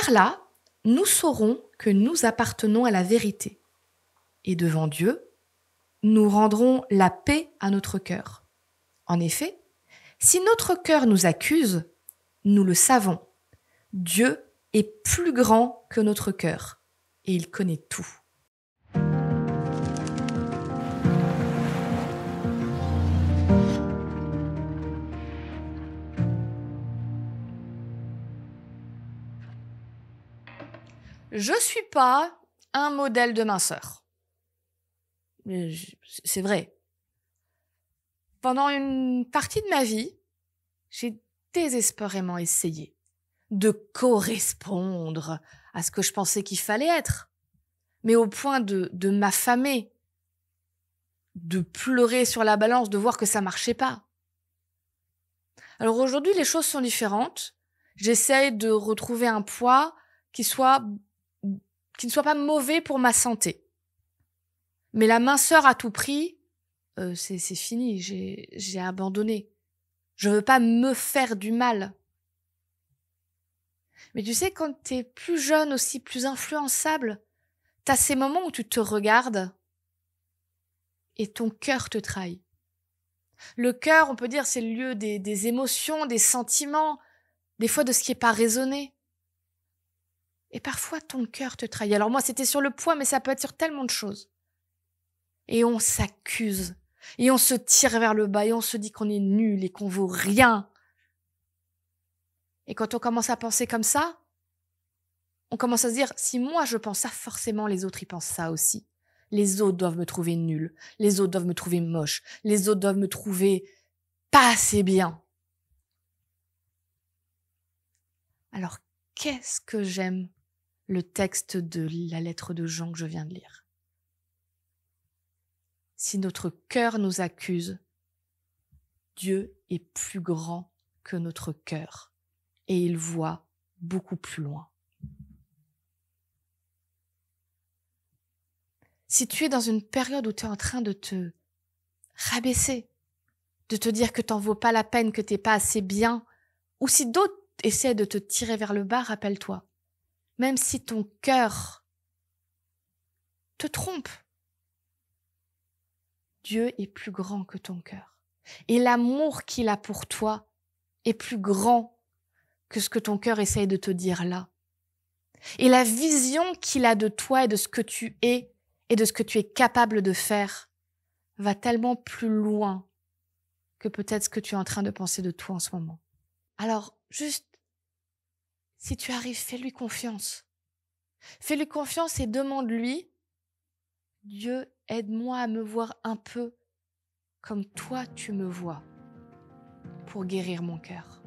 Par là, nous saurons que nous appartenons à la vérité. Et devant Dieu, nous rendrons la paix à notre cœur. En effet, si notre cœur nous accuse, nous le savons. Dieu est plus grand que notre cœur et il connaît tout. Je ne suis pas un modèle de minceur. C'est vrai. Pendant une partie de ma vie, j'ai désespérément essayé de correspondre à ce que je pensais qu'il fallait être, mais au point de m'affamer, de pleurer sur la balance, de voir que ça marchait pas. Alors aujourd'hui, les choses sont différentes. J'essaye de retrouver un poids qui ne soit pas mauvais pour ma santé. Mais la minceur à tout prix, c'est fini, j'ai abandonné. Je veux pas me faire du mal. Mais tu sais, quand t'es plus jeune aussi, plus influençable, t'as ces moments où tu te regardes et ton cœur te trahit. Le cœur, on peut dire, c'est le lieu des émotions, des sentiments, des fois de ce qui est pas raisonné. Et parfois, ton cœur te trahit. Alors moi, c'était sur le poids, mais ça peut être sur tellement de choses. Et on s'accuse. Et on se tire vers le bas. Et on se dit qu'on est nul et qu'on vaut rien. Et quand on commence à penser comme ça, on commence à se dire, si moi je pense ça, forcément les autres y pensent ça aussi. Les autres doivent me trouver nulle. Les autres doivent me trouver moche. Les autres doivent me trouver pas assez bien. Alors, qu'est-ce que j'aime le texte de la lettre de Jean que je viens de lire. Si notre cœur nous accuse, Dieu est plus grand que notre cœur et il voit beaucoup plus loin. Si tu es dans une période où tu es en train de te rabaisser, de te dire que t'en vaux pas la peine, que t'es pas assez bien, ou si d'autres essaient de te tirer vers le bas, rappelle-toi, même si ton cœur te trompe, Dieu est plus grand que ton cœur. Et l'amour qu'il a pour toi est plus grand que ce que ton cœur essaye de te dire là. Et la vision qu'il a de toi et de ce que tu es et de ce que tu es capable de faire va tellement plus loin que peut-être ce que tu es en train de penser de toi en ce moment. Alors, juste, si tu arrives, fais-lui confiance. Fais-lui confiance et demande-lui, Dieu, aide-moi à me voir un peu comme toi tu me vois pour guérir mon cœur.